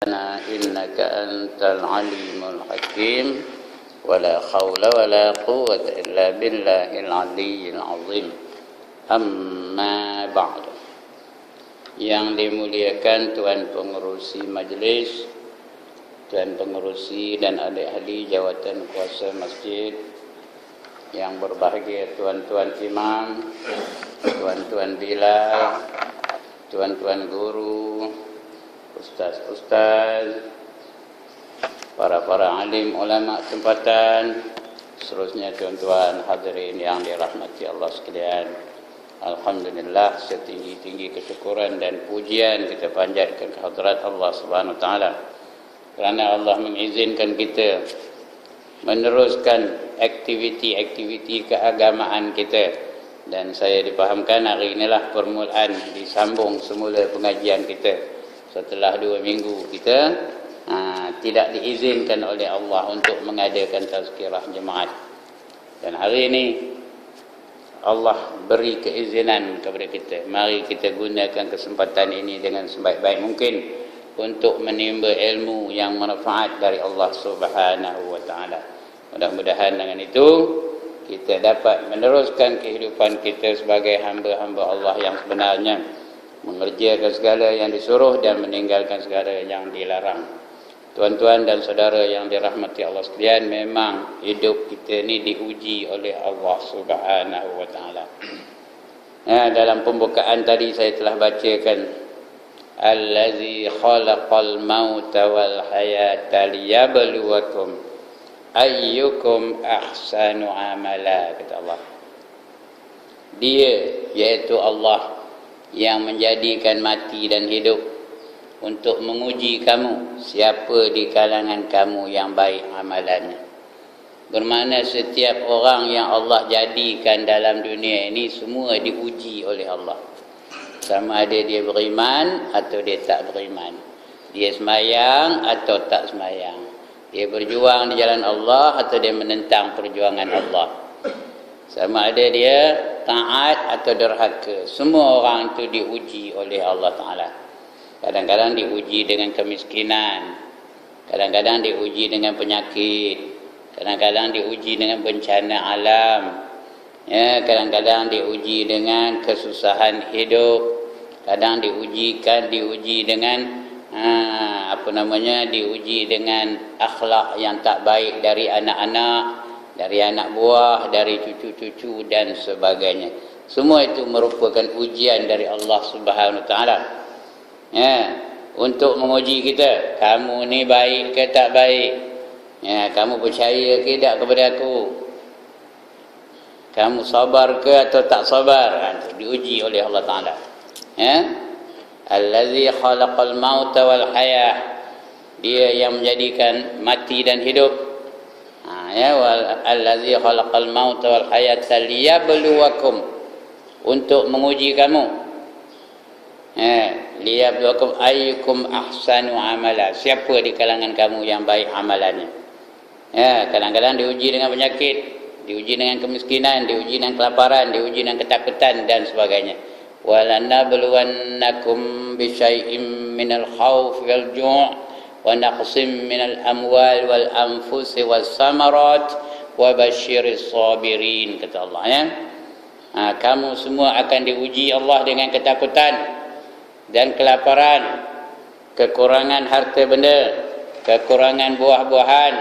إنك أنت العليم الحكيم ولا حول ولا قوة إلا بالله العلي العظيم. Amma ba'd. Yang dimuliakan Tuan Pengerusi Majlis, Tuan Pengerusi dan adik-adik jawatan kuasa masjid, yang berbahagia tuan-tuan imam, tuan-tuan bilal, tuan-tuan guru, ustaz-ustaz, para alim ulama tempatan, seterusnya tuan-tuan hadirin yang dirahmati Allah sekalian. Alhamdulillah, setinggi-tinggi kesyukuran dan pujian kita panjatkan ke hadirat Allah Subhanahu wa taala kerana Allah mengizinkan kita meneruskan aktiviti-aktiviti keagamaan kita, dan saya dipahamkan hari inilah permulaan disambung semula pengajian kita setelah 2 minggu kita tidak diizinkan oleh Allah untuk mengadakan tazkirah jemaat, dan hari ini Allah beri keizinan kepada kita. Mari kita gunakan kesempatan ini dengan sebaik-baik mungkin untuk menimba ilmu yang manfaat dari Allah Subhanahu wa taala. Mudah-mudahan dengan itu kita dapat meneruskan kehidupan kita sebagai hamba-hamba Allah yang sebenarnya, mengerjakan segala yang disuruh dan meninggalkan segala yang dilarang. Tuan-tuan dan saudara yang dirahmati Allah sekalian, memang hidup kita ni diuji oleh Allah Subhanahu wa taala. Dalam pembukaan tadi saya telah bacakan allazi khalaqal mauta wal hayata liyabluwakum ayyukum ahsanu amala, kata Allah. Dia, iaitu Allah, yang menjadikan mati dan hidup untuk menguji kamu, siapa di kalangan kamu yang baik amalannya. Bermakna setiap orang yang Allah jadikan dalam dunia ini semua diuji oleh Allah. Sama ada dia beriman atau dia tak beriman, dia semayang atau tak semayang, dia berjuang di jalan Allah atau dia menentang perjuangan Allah, sama ada dia taat atau derhaka. Semua orang itu diuji oleh Allah Ta'ala. Kadang-kadang diuji dengan kemiskinan, kadang-kadang diuji dengan penyakit, kadang-kadang diuji dengan bencana alam, kadang-kadang diuji dengan kesusahan hidup, kadang diuji dengan diuji dengan akhlak yang tak baik dari anak-anak, dari anak buah, dari cucu-cucu dan sebagainya. Semua itu merupakan ujian dari Allah Subhanahu wa taala. Untuk menguji kita, kamu ni baik ke tak baik, kamu percaya ke tak kepada aku, kamu sabar ke atau tak sabar, diuji oleh Allah Ta'ala. Allazi khalaqal mauta wal hayah, dia yang menjadikan mati dan hidup. Allazi khalaqal mauta wal hayata liyabluwakum, untuk menguji kamu. Liyabluwakum ayyukum ahsanu amala, siapa di kalangan kamu yang baik amalannya. Kadang-kadang diuji dengan penyakit, diuji dengan kemiskinan, diuji dengan kelaparan, diuji dengan ketakutan dan sebagainya. Walanabluwannakum bisyai'im minal khawf wal ju' wa naqsim minal amwal wal anfusi was samarat wa basyiris sabirin, kata Allah. Kamu semua akan diuji Allah dengan ketakutan dan kelaparan, kekurangan harta benda, kekurangan buah-buahan.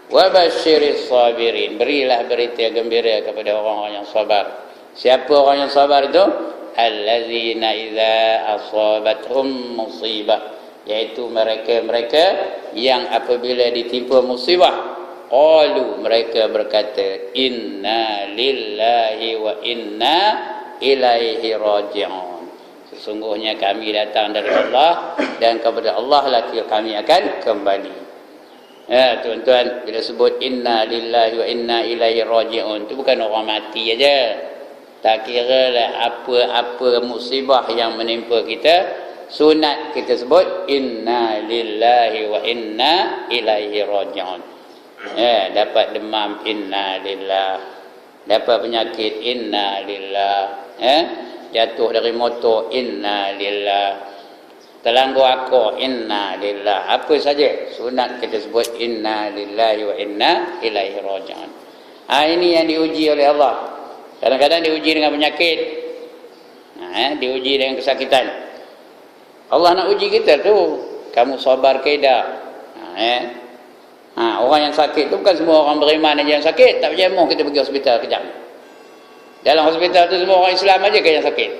Wa basyiris sabirin, berilah berita gembira kepada orang-orang yang sabar. Siapa orang yang sabar itu? Allazina idza asabathum musibah, yaitu mereka-mereka yang apabila ditimpa musibah, qalu, mereka berkata, inna lillahi wa inna ilaihi raji'un, sesungguhnya kami datang dari Allah dan kepada Allah lah kami akan kembali. Tuan-tuan, bila sebut inna lillahi wa inna ilaihi raji'un, itu bukan orang mati aja. Tak kira lah apa musibah yang menimpa kita, sunat kita sebut inna lillahi wa inna ilaihi raji'un. Dapat demam, inna lillah. Dapat penyakit, inna lillah. Jatuh dari motor, inna lillah. Telanggu aku inna lillah. Apa saja sunat kita sebut inna lillahi wa inna ilaihi raji'un. Ini yang diuji oleh Allah. Kadang-kadang diuji dengan penyakit, diuji dengan kesakitan. Allah nak uji kita tu, kamu sabar ke tak? Orang yang sakit tu bukan semua orang beriman aja yang sakit. Tak percaya, kita pergi hospital kejap. Dalam hospital tu semua orang Islam aja ke yang sakit.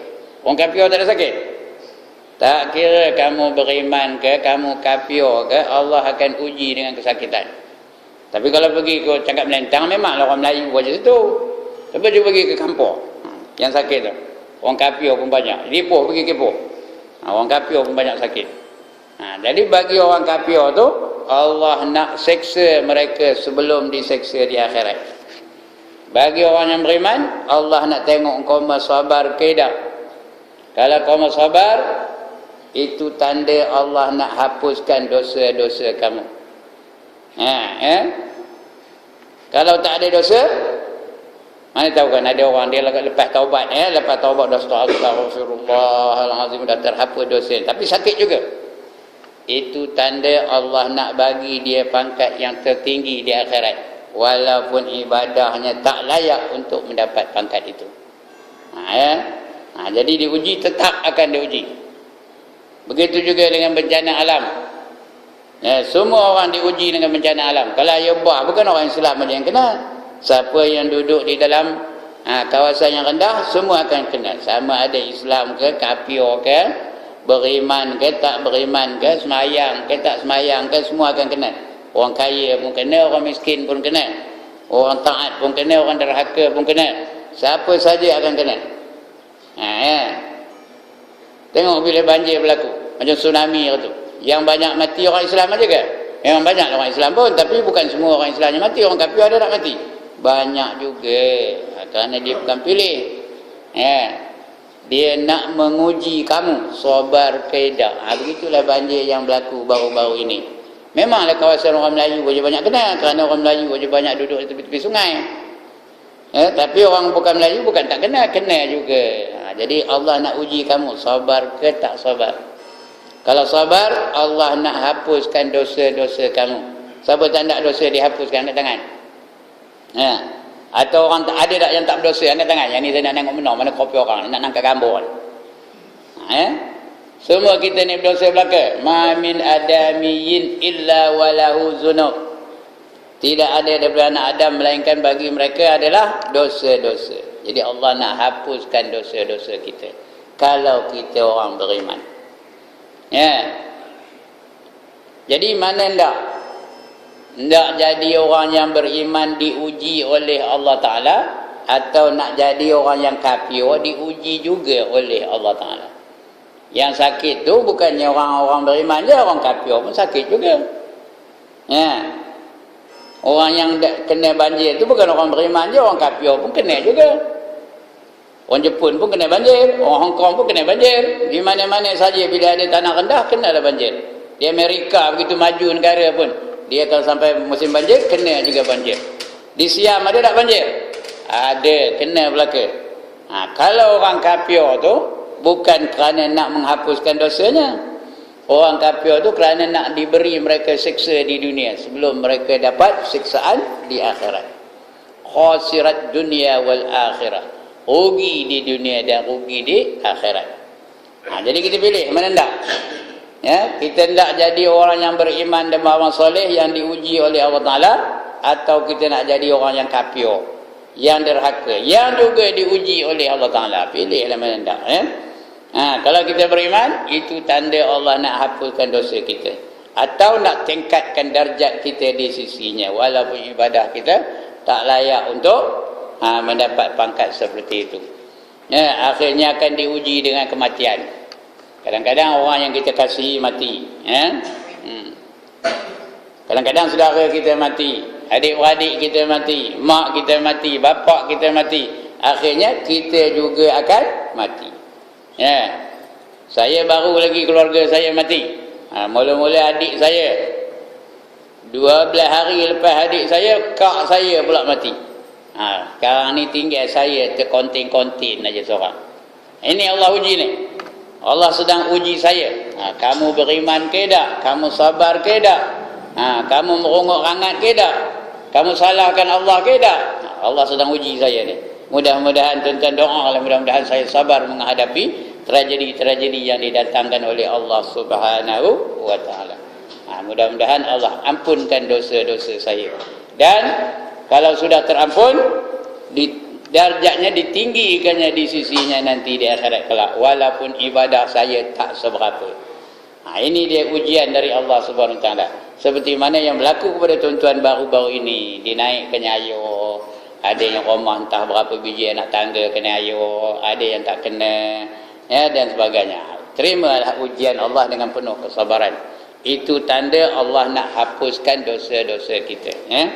Orang kafir tak ada sakit. Tak kira kamu beriman ke, kamu kafir ke, Allah akan uji dengan kesakitan. Tapi kalau pergi ke cakap melentang, memanglah orang Melayu aja situ. Tapi dia pergi ke kampung yang sakit tu, orang kafir pun banyak. Lipoh pergi Kepoh, orang kafir pun banyak sakit. Jadi bagi orang kafir tu, Allah nak seksa mereka sebelum diseksa di akhirat. Bagi orang yang beriman, Allah nak tengok kau sabar ke tak. Kalau kau sabar, itu tanda Allah nak hapuskan dosa-dosa kamu. Kalau tak ada dosa, mana tahu kan ada orang dia lepas taubat, lepas taubat dah astagfirullahalazim, dah terhapus dosa, tapi sakit juga. Itu tanda Allah nak bagi dia pangkat yang tertinggi di akhirat, walaupun ibadahnya tak layak untuk mendapat pangkat itu. Jadi diuji, tetap akan diuji. Begitu juga dengan bencana alam. Semua orang diuji dengan bencana alam. Kalau ayah buah, bukan orang Islam saja yang kena. Siapa yang duduk di dalam kawasan yang rendah, semua akan kena. Sama ada Islam ke, kafir ke, beriman ke, tak beriman ke, semayang ke, tak semayang ke, semua akan kena. Orang kaya pun kena, orang miskin pun kena. Orang taat pun kena, orang derhaka pun kena. Siapa saja akan kena. Tengok bila banjir berlaku, macam tsunami tu, yang banyak mati orang Islam aja ke? Memang banyak orang Islam pun, tapi bukan semua orang Islam yang mati. Orang kafir ada tak mati? Banyak juga, kerana dia bukan pilih. Dia nak menguji kamu sabar ke tak. Begitulah banjir yang berlaku baru-baru ini. Memanglah kawasan orang Melayu aja banyak kena, kerana orang Melayu aja banyak duduk di tepi-tepi sungai. Tapi orang bukan Melayu bukan tak kena, kena juga. Jadi Allah nak uji kamu sabar ke tak sabar. Kalau sabar, Allah nak hapuskan dosa-dosa kamu. Siapa tak nak dosa dihapuskan, angkat tangan. Atau orang ada tak yang tak berdosa, angkat tangan. Yang ni saya nak tengok benar, mana kopi orang nak angkat gambar. Semua kita ni berdosa belaka. Ma min adamiyin illa walahu zunub. Tidak ada daripada anak Adam melainkan bagi mereka adalah dosa-dosa. Jadi Allah nak hapuskan dosa-dosa kita kalau kita orang beriman. Jadi mana ndak jadi orang yang beriman diuji oleh Allah Ta'ala, atau nak jadi orang yang kafir diuji juga oleh Allah Ta'ala. Yang sakit tu bukannya orang-orang beriman je, orang kafir pun sakit juga. Orang yang kena banjir tu bukan orang beriman je, orang kafir pun kena juga. Orang Jepun pun kena banjir, orang Hong Kong pun kena banjir. Di mana-mana saja bila ada tanah rendah, kena ada banjir. Di Amerika begitu maju negara pun, dia kalau sampai musim banjir, kena juga banjir. Di Siam ada tak banjir? Ada, kena belaka. Kalau orang kafir tu bukan kerana nak menghapuskan dosanya. Orang kafir tu kerana nak diberi mereka siksa di dunia sebelum mereka dapat siksaan di akhirat. Khasirat dunia wal akhirah. Rugi di dunia dan rugi di akhirat. Jadi kita pilih mana hendak. Kita hendak jadi orang yang beriman dan beramal soleh yang diuji oleh Allah Ta'ala, atau kita nak jadi orang yang kafir, yang derhaka, yang juga diuji oleh Allah Ta'ala. Pilihlah mana hendak. Kalau kita beriman, itu tanda Allah nak hapuskan dosa kita, atau nak tingkatkan darjat kita di sisinya, walaupun ibadah kita tak layak untuk mendapat pangkat seperti itu. Akhirnya akan diuji dengan kematian. Kadang-kadang orang yang kita kasihi mati. Kadang-kadang saudara kita mati, adik-beradik kita mati, mak kita mati, bapak kita mati. Akhirnya kita juga akan mati. Saya baru lagi keluarga saya mati. Mula-mula adik saya, 12 hari lepas adik saya, kak saya pula mati. Sekarang ni tinggal saya terkontin-kontin aja seorang. Ini Allah uji ni. Allah sedang uji saya. Kamu beriman ke tak? Kamu sabar ke tak? Kamu merunguk rangat ke tak? Kamu salahkan Allah ke tak? Allah sedang uji saya ni. Mudah-mudahan tuan-tuan doa lah, mudah-mudahan saya sabar menghadapi tragedi-tragedi yang didatangkan oleh Allah Subhanahu wa taala. Mudah-mudahan Allah ampunkan dosa-dosa saya. Dan kalau sudah terampun, darjatnya ditinggikannya di sisinya nanti di akhirat kelak, walaupun ibadah saya tak seberapa. Ini dia ujian dari Allah Subhanahu wa taala. Seperti mana yang berlaku kepada tuan-tuan baru-baru ini, dinaikkannya ayo. Ada yang rumah entah berapa biji anak tangga kena ayo, ada yang tak kena, ya, dan sebagainya. Terimalah ujian Allah dengan penuh kesabaran. Itu tanda Allah nak hapuskan dosa-dosa kita, ya.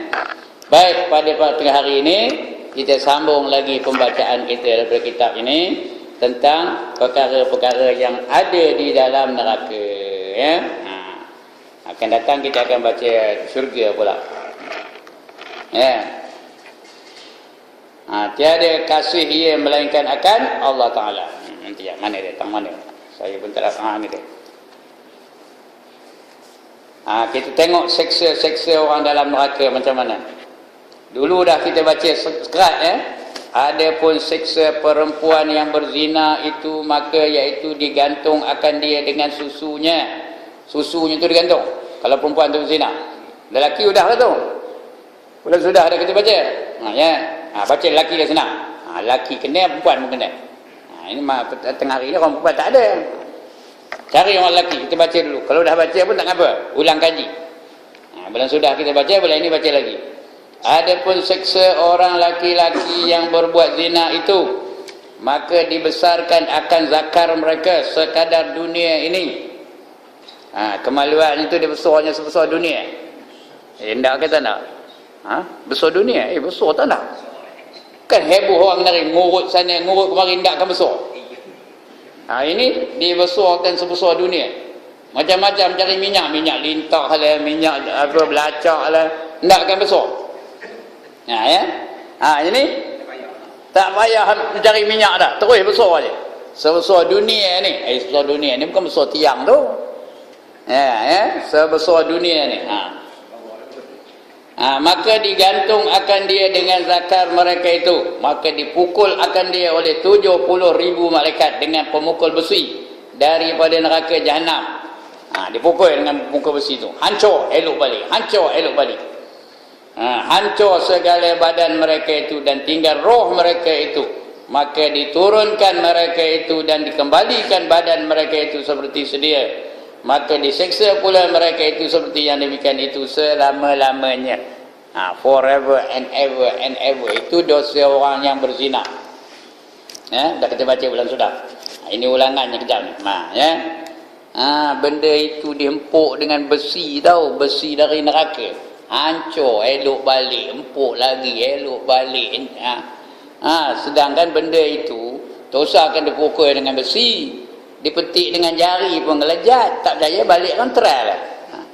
Baik, pada tengah hari ini kita sambung lagi pembacaan kita daripada kitab ini tentang perkara-perkara yang ada di dalam neraka, ya. Akan datang kita akan baca syurga pula, ya. Tiada kasih ia melainkan akan Allah Ta'ala. Nanti yang mana dia? Tang mana? Saya pun tak ada. Ni dia. Kita tengok seksa-seksa orang dalam neraka macam mana. Dulu dah kita baca sekerat, ya. Ada pun seksa perempuan yang berzina itu, maka iaitu digantung akan dia dengan susunya. Susunya tu digantung. Kalau perempuan tu berzina. Lelaki sudah lah tu. Sudah dah kita baca. Ya. Baca lelaki dah senang. Lelaki kena, perempuan pun kena. Ini tengah hari ni orang perempuan tak ada. Cari orang lelaki, kita baca dulu. Kalau dah baca pun tak apa, ulang kaji. Bulan sudah kita baca, bulan ini baca lagi. Adapun seksa orang laki-laki yang berbuat zina itu, maka dibesarkan akan zakar mereka sekadar dunia ini. Kemaluan itu dia besarnya sebesar dunia. Tak kata tak? Besar dunia? Besar tak nak? Kan heboh orang dari ngurut sana, ngurut kemari, tak akan besar. Ini dibesarkan sebesar dunia. Macam-macam cari minyak lintah lah, minyak apa belacak lah, tak akan besar. Ya. Ini tak payah mencari minyak dah, terus besar je. Sebesar dunia ni. Sebesar dunia ni bukan besar tiang tu. Ya, sebesar dunia ni. Maka digantung akan dia dengan zakar mereka itu, maka dipukul akan dia oleh 70,000 malaikat dengan pemukul besi daripada neraka Jahannam. Dipukul dengan pemukul besi itu, hancur elok balik, hancur elok balik. Hancur segala badan mereka itu dan tinggal roh mereka itu, maka diturunkan mereka itu dan dikembalikan badan mereka itu seperti sedia, maka diseksa pula mereka itu seperti yang demikian itu selama-lamanya. Forever and ever and ever. Itu dosa orang yang berzina. Dah kita baca bulan sudah. Ini ulangannya kejap ni. Benda itu diempuk dengan besi tau, besi dari neraka. Hancur, elok balik, empuk lagi, elok balik. Sedangkan benda itu dosa akan dipukul dengan besi, dipetik dengan jari pun ngelejat, tak percaya balik kan teral lah.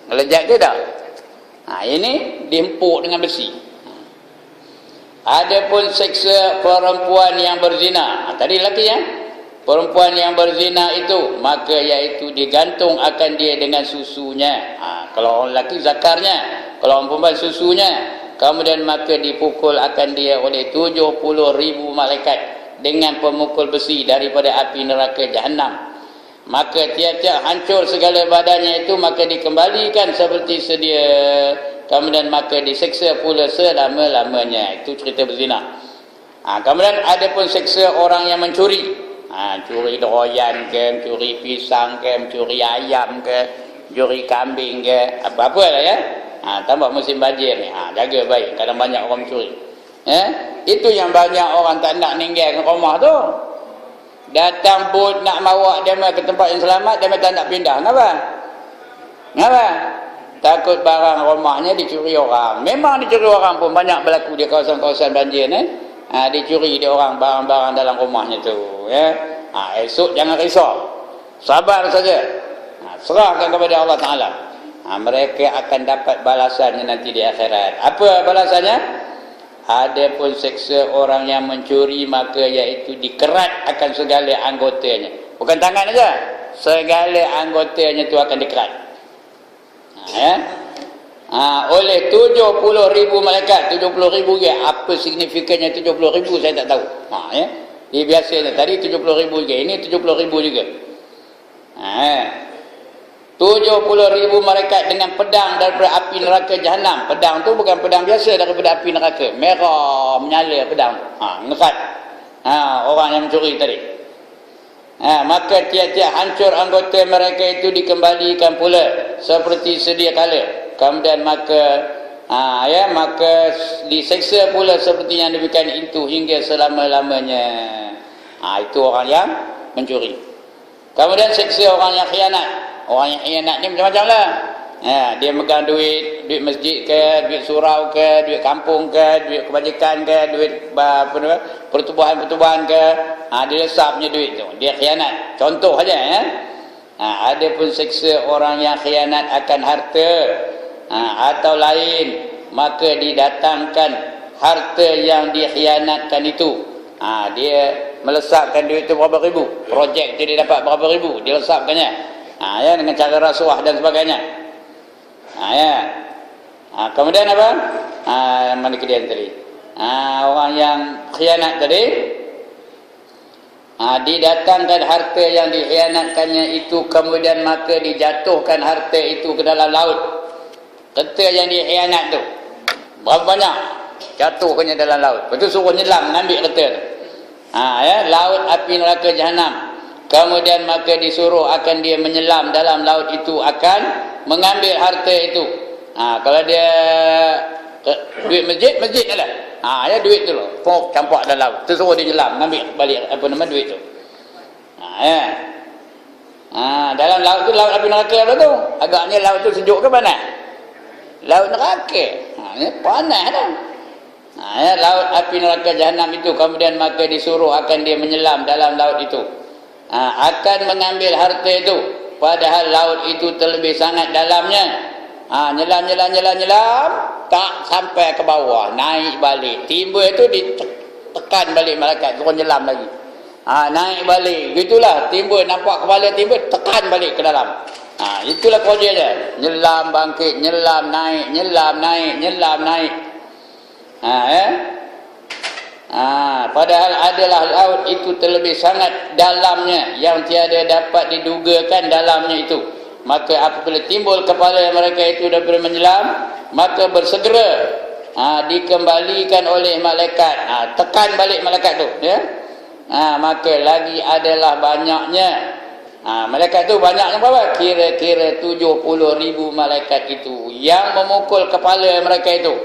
Ngelejat ke tak? Ini diempuk dengan besi. Adapun seksa perempuan yang berzina, tadi lelaki ya, perempuan yang berzina itu, maka iaitu digantung akan dia dengan susunya. Kalau orang lelaki zakarnya, kalau orang perempuan susunya. Kemudian maka dipukul akan dia oleh 70,000 malaikat dengan pemukul besi daripada api neraka Jahannam. Maka tiap-tiap hancur segala badannya itu, maka dikembalikan seperti sedia. Kemudian maka diseksa pula selama-lamanya. Itu cerita berzina. Kemudian ada pun seksa orang yang mencuri. Curi doyan ke, curi pisang ke, curi ayam ke, curi kambing ke, apa-apa lah ya. Tambah musim banjir ni, jaga baik, kadang banyak orang mencuri. Itu yang banyak orang tak nak ninggalkan rumah tu. Datang bot nak bawa dia ke tempat yang selamat, dia tak nak pindah. Kenapa? Takut barang rumahnya dicuri orang. Memang dicuri orang pun banyak berlaku di kawasan-kawasan banjir ni. Dicuri dia orang barang-barang dalam rumahnya tu, ya. Esok jangan risau, sabar saja, serahkan kepada Allah Ta'ala. Mereka akan dapat balasannya nanti di akhirat. Apa balasannya? Ada pun seksa orang yang mencuri, maka iaitu dikerat akan segala anggotanya. Bukan tangan saja, segala anggotanya itu akan dikerat. Oleh 70,000 malaikat. 70,000 je. Apa signifikannya 70,000 saya tak tahu. Dia biasanya tadi 70,000 je. Ini 70,000 juga. 70,000 malaikat dengan pedang daripada api neraka Jahannam. Pedang tu bukan pedang biasa daripada api neraka. Merah menyala pedang. Ngekat. Orang yang mencuri tadi. Maka tiap-tiap hancur anggota mereka itu dikembalikan pula seperti sedia kala. Kemudian maka diseksa pula seperti yang demikian itu hingga selama-lamanya. Itu orang yang mencuri. Kemudian seksa orang yang khianat. Orang yang khianat ni macam-macam lah. Dia megang duit masjid ke, duit surau ke, duit kampung ke, duit kebajikan ke, duit pertubuhan-pertubuhan ke. Dia lesap punya duit tu. Dia khianat. Contoh saja. Ada pun seksa orang yang khianat akan harta atau lain, maka didatangkan harta yang dikhianatkan itu. Dia melesapkan duit itu berapa ribu, projek tu dia dapat berapa ribu, dia lesapkannya dengan cara rasuah dan sebagainya. Kemudian apa? Mana kemudian tadi? Orang yang khianat tadi, didatangkan harta yang dikhianatkannya itu, kemudian maka dijatuhkan harta itu ke dalam laut. Harta yang dikhianat tu berapa banyak, jatuhkannya dalam laut. Lepas tu suruh nyelam mengambil harta tu. Laut api neraka Jahannam. Kemudian maka disuruh akan dia menyelam dalam laut itu, akan mengambil harta itu. Kalau dia duit masjid lah. Duit tu loh, campak dalam laut. Tu suruh dia nyelam, mengambil balik duit tu. Dalam laut tu, laut api neraka tu. Agaknya laut tu sejuk ke panas? Laut neraka. Panas dah. Laut api neraka Jahannam itu, kemudian maka disuruh akan dia menyelam dalam laut itu. Akan mengambil harta itu, padahal laut itu terlebih sangat dalamnya. Nyelam, tak sampai ke bawah, naik balik. Timbul itu ditekan balik malaikat, suruh nyelam lagi. Naik balik. Gitulah, timbul nampak kepala timbul, tekan balik ke dalam. Itulah kerja dia. Nyelam bangkit, nyelam naik, nyelam naik, nyelam naik. Padahal adalah laut itu terlebih sangat dalamnya, yang tiada dapat didugakan dalamnya itu. Maka apabila timbul kepala mereka itu daripada menyelam, maka bersegera dikembalikan oleh malaikat. Tekan balik malaikat tu, ya. Maka lagi adalah banyaknya. Malaikat tu banyaknya berapa? Kira-kira 70,000 malaikat itu yang memukul kepala mereka itu.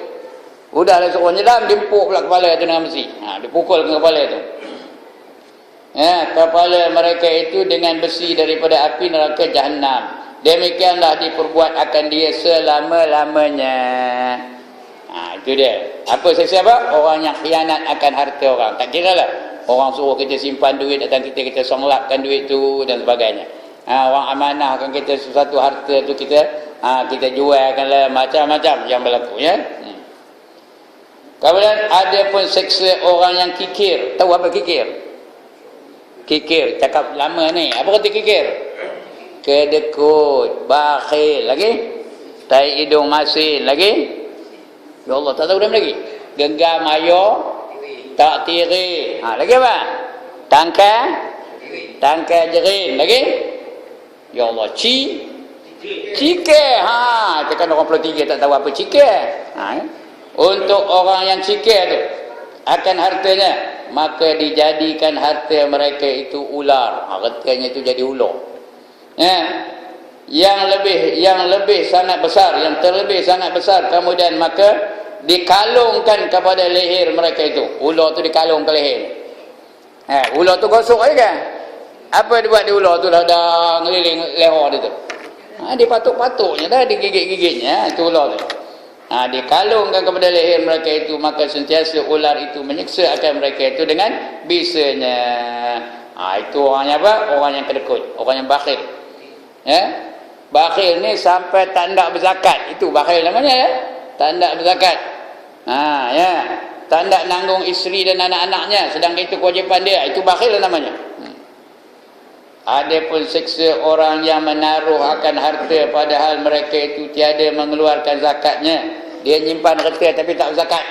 Udahlah suruh nyelam, dimpuk pula kepala tu dengan besi. Dipukul ke kepala tu. Kepala mereka itu dengan besi daripada api neraka Jahannam. Demikianlah diperbuat akan dia selama-lamanya. Itu dia. Apa seksa apa? Orang yang khianat akan harta orang. Tak kira lah. Orang suruh kita simpan duit, datang kita songlapkan duit tu dan sebagainya. Orang amanahkan kita sesuatu harta tu, kita jualkanlah, macam-macam yang berlaku, ya. Kemudian ada pun seksa orang yang kikir. Tahu apa kikir? Kikir, cakap lama ni. Apa kata kikir? Kedekut, bakhil, lagi tai hidung masin, lagi ya Allah tak tahu dah lagi. Genggam ayo, tak tiri. Lagi apa? Tangkai jerin, lagi ya Allah, cike. Tekan orang Pulau Tiga tak tahu apa cike. Untuk orang yang cike tu akan hartanya, maka dijadikan harta mereka itu ular. Hartanya itu jadi ular. Yang lebih sangat besar, yang terlebih sangat besar. Kemudian maka dikalungkan kepada leher mereka itu. Ular tu dikalung ke leher. Ular tu gosok aja kan. Apa dia buat di ular tu? Dah ngeliling leher dia tu. Dia patuk-patuknya dah, digigit-gigitnya itu ular tu. Dikalungkan kepada leher mereka itu, maka sentiasa ular itu menyiksa akan mereka itu dengan bisanya. Itu orangnya apa? Orang yang kedekut, orang yang bakhil. Bakhil ni sampai tak nak berzakat. Itu bakhil namanya, ya. Tak nak berzakat. Tak nak nanggung isteri dan anak-anaknya, sedang itu kewajipan dia. Itu bakhil namanya. Adapun seksa orang yang menaruh akan harta padahal mereka itu tiada mengeluarkan zakatnya. Dia nyimpan harta tapi tak zakat.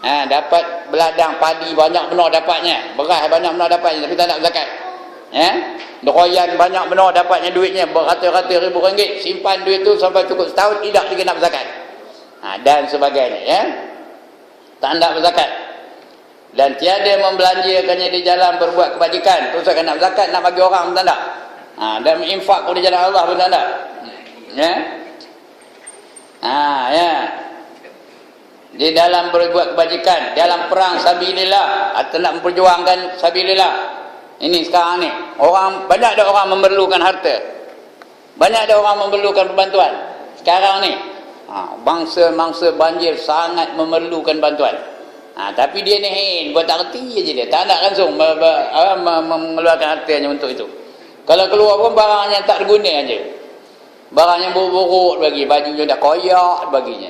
Dapat beladang padi banyak benar dapatnya, beras banyak benar dapatnya tapi tak nak zakat. Doyan banyak benar dapatnya duitnya, beratus-ratus ribu ringgit, simpan duit tu sampai cukup setahun tidak lagi nak berzakat. Dan sebagainya, tak nak berzakat. Dan tiada membelanjakannya di jalan berbuat kebajikan. Terus akan nak zakat, nak bagi orang pun tak nak. Dan menginfak pun di jalan Allah pun tak nak. Di dalam berbuat kebajikan, dalam perang sabilillah atau nak memperjuangkan sabilillah. Ini sekarang ni, banyak ada orang memerlukan harta. Banyak ada orang memerlukan bantuan. Sekarang ni, bangsa-bangsa banjir sangat memerlukan bantuan. Tapi dia ni buat tak reti je dia. Tak nak langsung mengeluarkan hartanya untuk itu. Kalau keluar pun barang yang tak berguna aja. Barang yang buruk-buruk bagi, bajunya dah koyak baginya.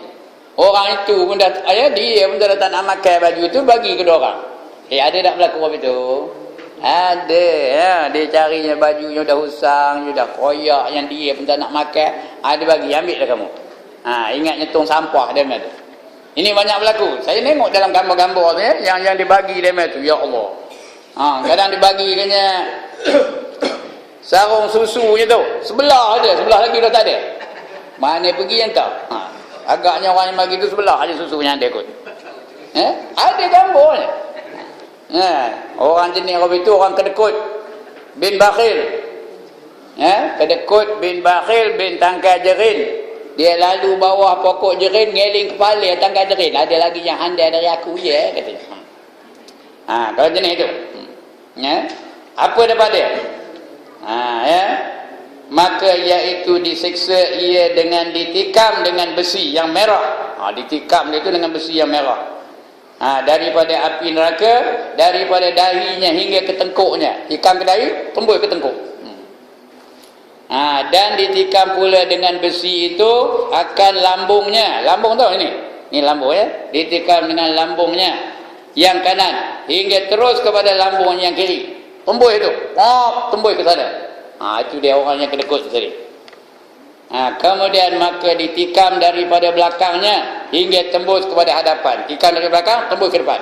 Orang itu pun dah, dia pun dah tak nak makan baju tu, bagi ke dia orang. Ada tak berlaku apa itu? Ada. Dia carinya bajunya dah usang, dah koyak, yang dia pun tak nak makan. Ada bagi, ambil dah kamu. Ingatnya tong sampah dia tu. Ini banyak berlaku. Saya tengok dalam gambar-gambar tu yang dibagi dia tu. Ya Allah. Kadang dibagi kena sarung susu je tu. Sebelah aja, sebelah lagi dah tak ada. Mana pergi yang tak? Agaknya orang yang bagi tu sebelah aja susunya dia kot. Ada gambar ni. Orang jenis orang itu orang kedekut bin bakhil. Kedekut bin bakhil bin tangkai jerin. Dia lalu bawah pokok jerin, ngeling kepala tangkai jerin. Ada lagi yang handai dari aku je, katanya. Kalau jenis itu. Apa dapat dia? Maka iaitu disiksa ia dengan ditikam dengan besi yang merah. Ditikam dia itu dengan besi yang merah. Daripada api neraka, daripada dahinya hingga ke tengkuknya. Tikam ke dahi, tembus ke tengkuk. Dan ditikam pula dengan besi itu akan lambungnya. Lambung tau ini. Ini lambung ya. Ditikam dengan lambungnya yang kanan hingga terus kepada lambung yang kiri. Tembus itu. Tembus ke sana. Itu dia orang yang kedekut tadi. Kemudian maka ditikam daripada belakangnya hingga tembus kepada hadapan. Tikam dari belakang, tembus ke depan.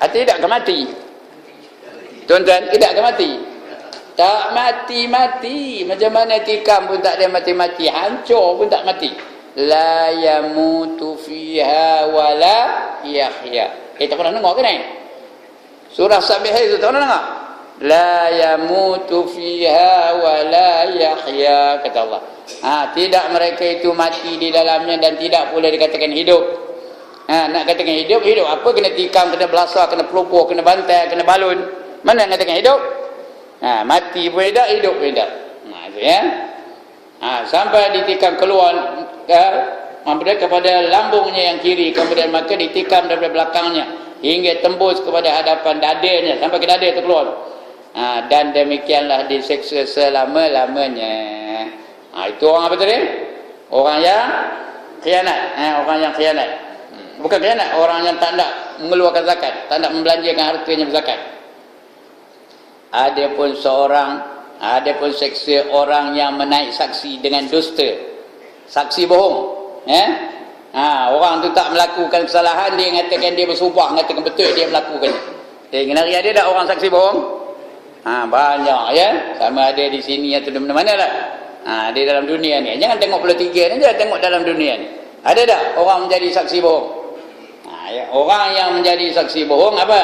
Tidak ke mati. Tuan-tuan, tidak ke mati. Tak mati-mati. Macam mana tikam pun tak ada mati-mati. Hancur pun tak mati. La yamutu fiha wa la yahya. Tak pernah dengar ke ni? Surah Sabihah itu tak pernah dengar? La yamutu fiha wa la yahya, kata Allah. Tidak mereka itu mati di dalamnya dan tidak pula dikatakan hidup. Nak katakan hidup, hidup apa? Kena tikam, kena belasah, kena pelupur, kena bantai, kena balun. Mana nak katakan hidup? Mati pun tidak, hidup pun tidak. Itu ya. Sampai ditikam keluar kepada lambungnya yang kiri, kemudian maka ditikam daripada belakangnya hingga tembus kepada hadapan dadanya, sampai ke dada itu keluar. Dan demikianlah diseksa selama-lamanya. Itu orang apa tadi? Orang yang khianat. Orang yang khianat. Bukan khianat, orang yang tak nak mengeluarkan zakat, tak nak membelanjakan hartanya berzakat. Adapun seksa orang yang menaik saksi dengan dusta, saksi bohong. Orang tu tak melakukan kesalahan, dia mengatakan dia bersumpah, mengatakan betul dia melakukan. Hari ada tak orang saksi bohong? Banyak ya. Sama ada di sini atau di mana-mana lah. Di dalam dunia ni. Jangan tengok pula tiga ni, jangan tengok dalam dunia ni. Ada tak orang menjadi saksi bohong? Orang yang menjadi saksi bohong apa?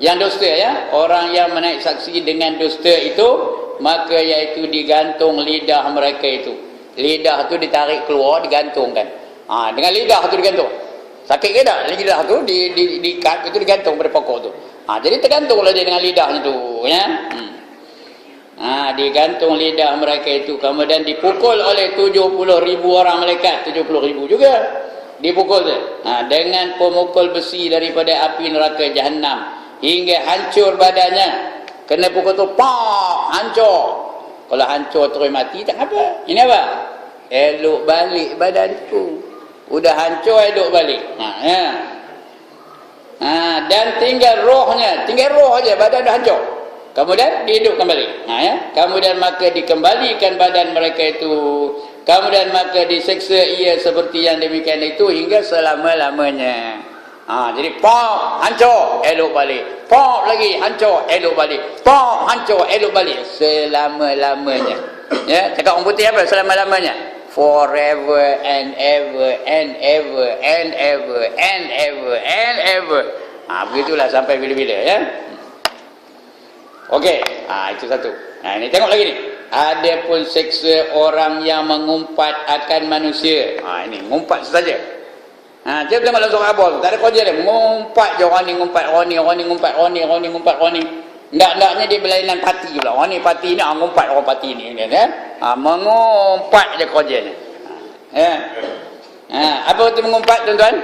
Yang dusta ya. Orang yang menaik saksi dengan dusta itu, maka iaitu digantung lidah mereka itu. Lidah tu ditarik keluar, digantungkan. Dengan lidah tu digantung. Sakit ke tak? Lidah tu diikat, itu digantung pada pokok tu. Jadi tergantunglah dia dengan lidahnya tu ya. Digantung lidah mereka itu, kemudian dipukul oleh 70,000 orang malaikat. 70,000 juga dipukul tu. Dengan pemukul besi daripada api neraka Jahannam hingga hancur badannya. Kena pukul tu, hancur. Kalau hancur terus mati tak apa. Ini apa? Elok balik badan tu. Udah hancur, elok balik. Dan tinggal rohnya. Tinggal roh aja, badan dah hancur. Kemudian dihidup kembali. Ya. Kemudian maka dikembalikan badan mereka itu. Kemudian maka diseksa ia seperti yang demikian itu hingga selama-lamanya. Jadi pop, hancur, elok balik. Pop lagi, hancur, elok balik. Pop, hancur, elok balik. Selama-lamanya. Ya, cakap orang putih apa selama-lamanya? Forever and ever and ever and ever and ever and ever. Begitulah sampai bila-bila ya. Okey, itu satu. Ini tengok lagi ni. Ada pun seksa orang yang mengumpat akan manusia. Ini ngumpat saja. Dia tengok dalam surah Abah tu, tak ada kerja dia. Ngumpat je orang ni ngumpat, orang ni ngumpat, orang ni ngumpat, orang ni. Ndak-ndaknya dia berlainan parti pula. Orang ni parti ni ngumpat orang parti ni kan. Mengumpat je kerjanya. Apa erti mengumpat tuan-tuan?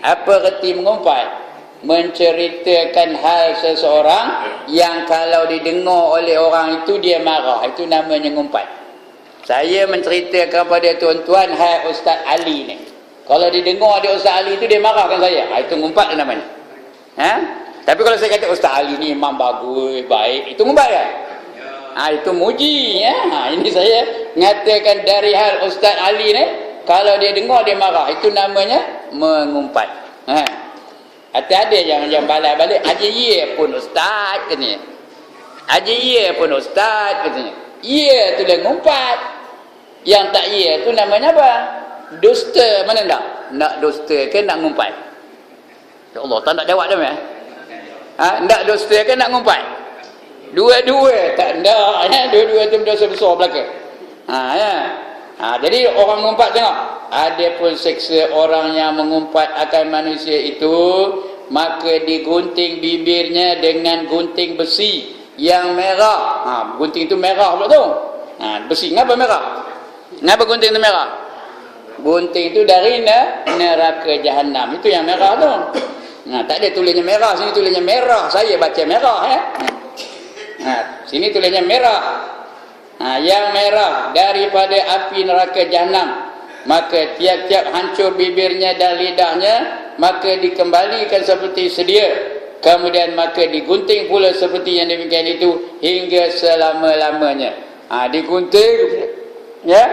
Apa erti mengumpat? Menceritakan hal seseorang yang kalau didengar oleh orang itu dia marah. Itu namanya ngumpat. Saya menceritakan kepada tuan-tuan hai Ustaz Ali ni. Kalau didengar dia Ustaz Ali itu dia marahkan saya. Itu ngumpat namanya. Tapi kalau saya kata Ustaz Ali ni imam bagus, baik, itu ngumpat kan? Itu muji ya. Ini saya mengatakan dari hal Ustaz Ali ni, kalau dia dengar dia marah, itu namanya mengumpat. Ada yang balik-balik, Haji Ye pun Ustaz katanya. Haji Ye pun Ustaz katanya. Ye tu lah ngumpat. Yang tak ye tu namanya apa? Dusta. Mana tak? Nak dusta ke nak ngumpat? Ya Allah, tak nak jawab dah ya? Nak dusta ke nak ngumpat? Dua-dua tak nak ya? Dua-dua tu dosa besar belaka. Jadi orang mengumpat tengok. Ada pun seksa orang yang mengumpat akan manusia itu, maka digunting bibirnya dengan gunting besi yang merah. Gunting itu merah pula tu. Besi ngapa merah? Ngapa gunting itu merah? Gunting itu dari neraka jahanam. Itu yang merah tu. Tak ada tulisnya merah, sini tulisnya merah. Saya baca merah ya. Sini tulisnya merah. Yang merah daripada api neraka jahanam. Maka tiap-tiap hancur bibirnya dan lidahnya, maka dikembalikan seperti sedia. Kemudian maka digunting pula seperti yang demikian itu hingga selama-lamanya. Digunting ya,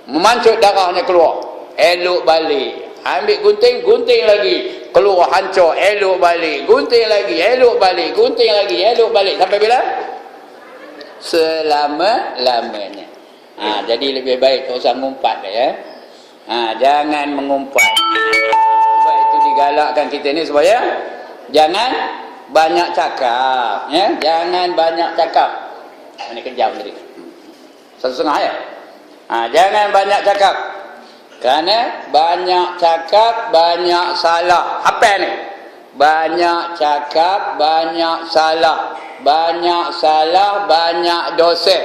memancut darahnya keluar, elok balik. Ambil gunting, gunting lagi, keluar hancur, elok balik. Gunting lagi, elok balik. Gunting lagi, elok balik. Sampai bila? Selama-lamanya. Jadi lebih baik tak usah ngumpat ya. Jangan mengumpat. Sebab itu digalakkan kita ni supaya jangan banyak cakap ya. Jangan banyak cakap. Ini kejam tadi. 1,5 ya. Jangan banyak cakap. Kerana banyak cakap banyak salah. Apa ni? Banyak cakap banyak salah. Banyak salah banyak dosa.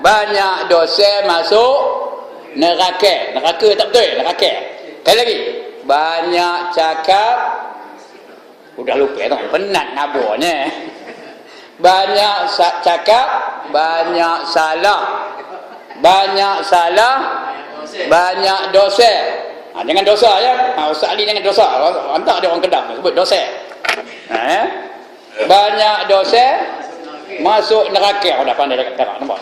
Banyak dosa masuk neraka. Neraka tak betul, neraka. Sekali lagi. Banyak cakap, udah lupa tu, penat naburnya. Banyak cakap, banyak salah. Banyak salah, banyak dosa. Jangan dosa ya. Ustaz Ali jangan dosa. Hantar dia orang Kedah sebut dosa. Banyak dosa masuk neraka. Dah pandai dekat nampak.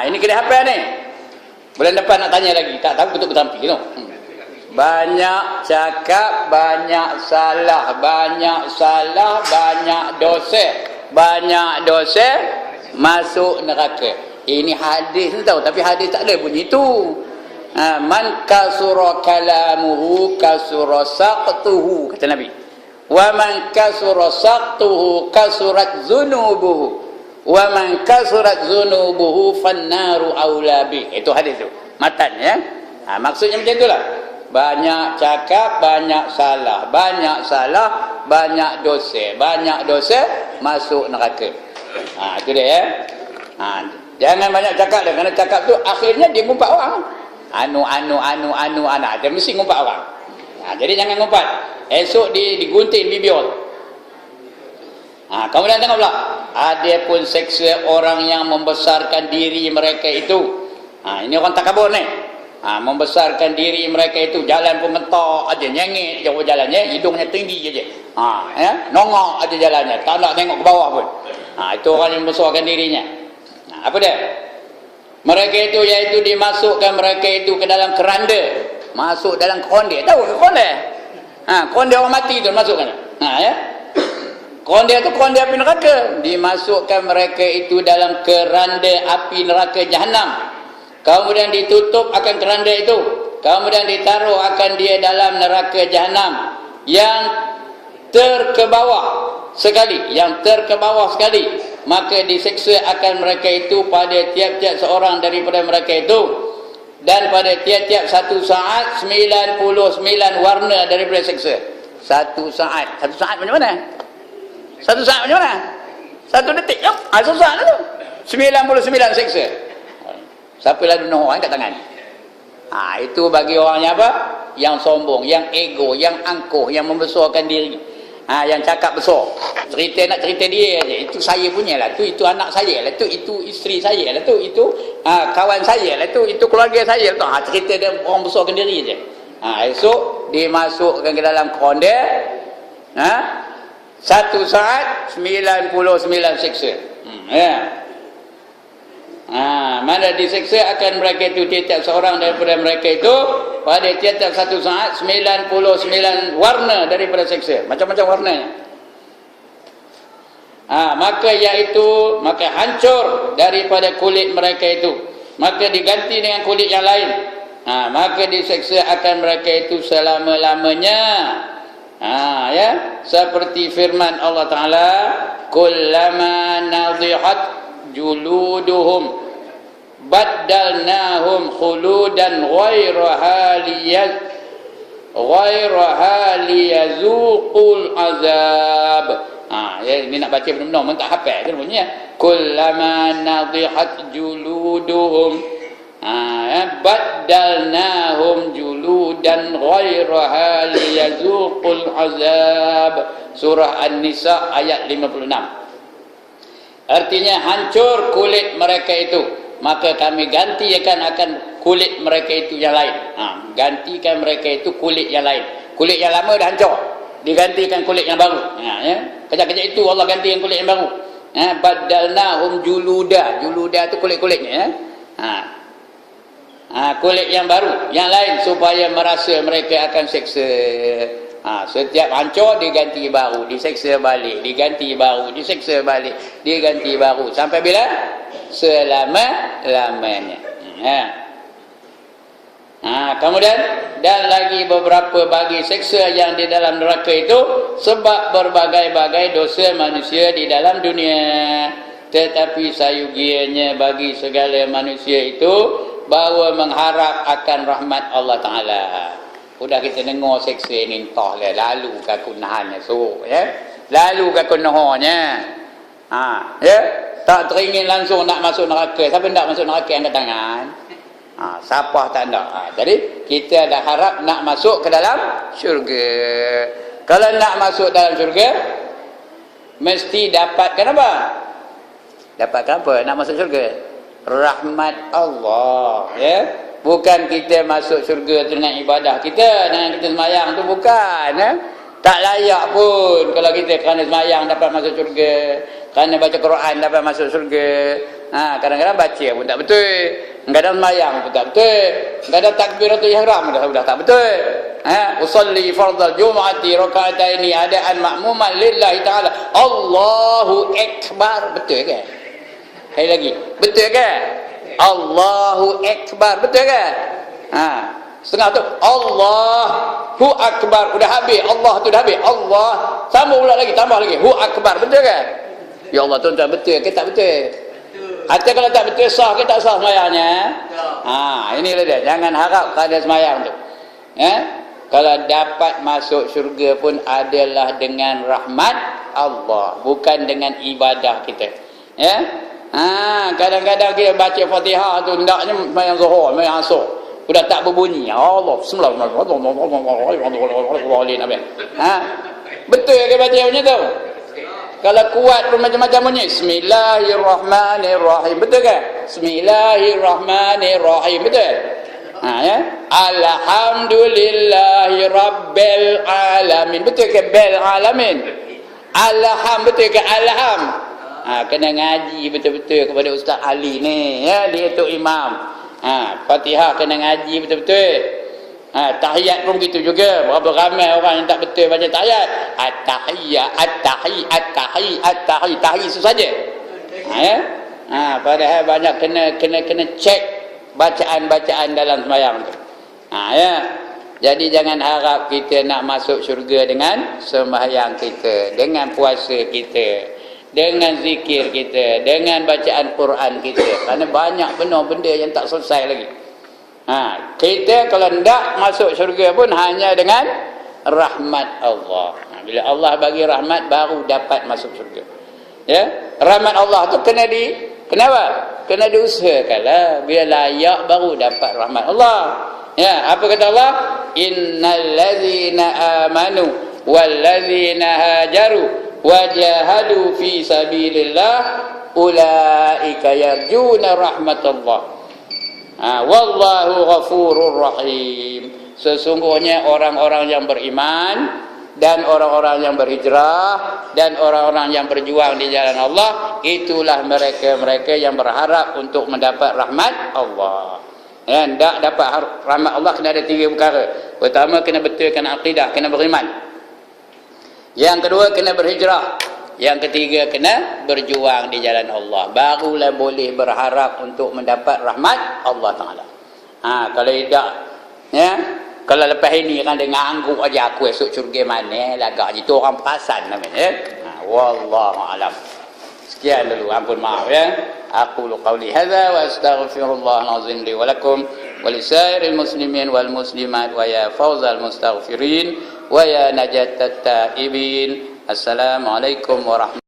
Ini kena hafal ni. Bulan depan nak tanya lagi. Tak tahu betul tampi tu. Banyak cakap, banyak salah. Banyak salah, banyak dosa. Banyak dosa masuk neraka. Ini hadis ni tahu, tapi hadis tak ada bunyi tu. Man kasura kalamuhu kasura saqtuhu, kata Nabi. Wa man kasura saqtuhu kasurat zunubuhu. Wa man kasurat zunubuhu fannaru aula bih. Itu hadis tu. Matan ya. Maksudnya macam itulah. Banyak cakap, banyak salah. Banyak salah, banyak dosa. Banyak dosa masuk neraka. Itu dia ya. Jangan banyak cakap dah. Kerana cakap tu akhirnya dia ngumpat orang. Anu. Dia mesti ngumpat orang. Jadi jangan ngumpat. Esok digunting bibir. Kemudian tengok pula. Ada pun seksa orang yang membesarkan diri mereka itu. Ini orang takabur ni. Membesarkan diri mereka itu, jalan pun mentok aja, nyengit jauh jalannya, hidungnya tinggi aja. Nongok aja jalannya, tak nak tengok ke bawah pun. Itu orang yang membesarkan dirinya. Apa dia? Mereka itu iaitu dimasukkan mereka itu ke dalam keranda. Masuk dalam konde. Tahu ke konde? Konde orang mati tu masukkan. Konde tu konde api neraka. Dimasukkan mereka itu dalam keranda api neraka Jahannam. Kemudian ditutup akan keranda itu. Kemudian ditaruh akan dia dalam neraka Jahannam yang terkebawah sekali, maka diseksa akan mereka itu pada tiap-tiap seorang daripada mereka itu, dan pada tiap-tiap 1 saat 99 warna daripada seksa. 1 saat macam mana? 1 saat macam mana? 1 detik. 1 saat tu 99 seksa. Siapa lah dunia orang kat tangan. Itu bagi orangnya apa? Yang sombong, yang ego, yang angkuh, yang membesarkan diri. Yang cakap besar. Nak cerita dia aja. Itu saya punya lah. Itu anak saya lah. Itu isteri saya lah. Itu kawan saya lah. Itu keluarga saya lah. Cerita dia orang besarkan diri aja. Esok dimasukkan ke dalam konde. 1 saat 99 seksa. Mana diseksa akan mereka itu tiap-tiap seorang daripada mereka itu pada tiap-tiap 1 saat 99 warna daripada seksa, macam-macam warnanya. Maka hancur daripada kulit mereka itu, maka diganti dengan kulit yang lain. Maka diseksa akan mereka itu selama-lamanya. Seperti firman Allah Ta'ala, kullama nadhihat juluduhum baddalnahum khuludan ghairaha liyazuqul azab. Ini nak baca benar-benar, mun tak hafal kan bunyinya. Kullama nadhihat juluduhum baddalnahum juludan ghairaha liyazuqul azab. Surah An-Nisa ayat 56. Artinya hancur kulit mereka itu, maka kami gantikan akan kulit mereka itu yang lain. Gantikan mereka itu kulit yang lain. Kulit yang lama dah hancur, digantikan kulit yang baru. Kejap-kejap itu Allah gantikan kulit yang baru. Badalnahum juluda. Juluda itu kulit-kulitnya. Kulit yang baru, yang lain, supaya merasa mereka akan seksa. Setiap hancur diganti baru, diseksa balik, diganti baru, diseksa balik, diganti baru, sampai bila? Selama-lamanya. Kemudian dan lagi beberapa bagi seksa yang di dalam neraka itu sebab berbagai-bagai dosa manusia di dalam dunia. Tetapi sayugianya bagi segala manusia itu bahawa mengharap akan rahmat Allah Ta'ala. Sudah kita dengar seksa ni entah lah, lalu ke kunahannya suruh, lalu ke kunahanya. Tak teringin langsung nak masuk neraka. Siapa nak masuk neraka angkat tangan? Siapa tak nak? Jadi kita dah harap nak masuk ke dalam syurga. Kalau nak masuk dalam syurga, mesti dapatkan apa? Dapatkan apa nak masuk syurga? Rahmat Allah, Bukan kita masuk syurga dengan ibadah kita, dengan kita semayang tu bukan. Tak layak pun kalau kita kerana semayang dapat masuk syurga, kerana baca Quran dapat masuk syurga. Kadang-kadang baca pun tak betul, kadang semayang pun tak betul, kadang takbiratul ihram dah tak betul. Usalli fardal jum'ati raka'ataini adaan ma'muman lillahi ta'ala. Allahu akbar, betul ke? Sekali lagi, betul ke? Allahu Akbar, betul kan? Setengah tu Allahu Akbar, udah habis, Allah tu dah habis, Allah sambung pula lagi, tambah lagi, Hu Akbar, betul kan? Ya Allah tuan-tuan, betul ke tak betul? Hati kalau tak betul, sah ke tak sah semayangnya? Inilah dia, jangan harap keadaan semayang tu. Kalau dapat masuk syurga pun adalah dengan rahmat Allah, bukan dengan ibadah kita. Kadang-kadang kita baca Fatihah tu hendaknya sembahyang Zuhur, sembahyang Asar, sudah tak berbunyi. Allah bismillahirrahmanirrahim. Betul ke baca macam tu? Kalau kuat pun macam-macam bunyi. Bismillahirrahmanirrahim. Betul ke? Bismillahirrahmanirrahim. Betul? Ya. Alhamdulillahi rabbil alamin. Betul ke bel alamin? Alham betul ke alham? Kena ngaji betul-betul kepada Ustaz Ali ni, ya, dia tu imam. Fatihah kena ngaji betul-betul. Tahiyat pun begitu juga. Berapa ramai orang yang tak betul baca tahiyat. At-tahiyat, at-tahi, at-tahi, at-tahi. Tahi itu saja. Ya. Padahal banyak kena cek bacaan-bacaan dalam sembahyang tu. Ya. Jadi jangan harap kita nak masuk syurga dengan sembahyang kita, dengan puasa kita, dengan zikir kita, dengan bacaan Quran kita. Kerana banyak benda yang tak selesai lagi. Kita kalau tidak masuk syurga pun hanya dengan rahmat Allah. Bila Allah bagi rahmat baru dapat masuk syurga. Ya, rahmat Allah tu kenapa? Kena diusahakanlah. Bila layak baru dapat rahmat Allah. Ya, apa kata Allah? Innal ladzina amanu wal ladzina hajaru wajahadu fi sabilillah ulaika yarjuna rahmatullah. Wallahu ghafurur rahim. Sesungguhnya orang-orang yang beriman dan orang-orang yang berhijrah dan orang-orang yang berjuang di jalan Allah, itulah mereka-mereka yang berharap untuk mendapat rahmat Allah. Ya, tak dapat rahmat Allah kena ada 3 perkara. Pertama, kena betulkan akidah, kena beriman. Yang kedua, kena berhijrah. Yang ketiga, kena berjuang di jalan Allah. Barulah boleh berharap untuk mendapat rahmat Allah Ta'ala. Kalau tidak, ya, kalau lepas ini kan dia ngangguk aja aku esok syurga mana lagaknya. Itu orang perasan namanya. Wallahualam. Sekian dulu, ampun maaf ya. Aqulu qawli hadza wa astaghfirullahal azim li wa lakum wa lisairil muslimin wal muslimat wa ya fawzal mustaghfirin wa ya najatat taibin. Assalamualaikum warahmatullahi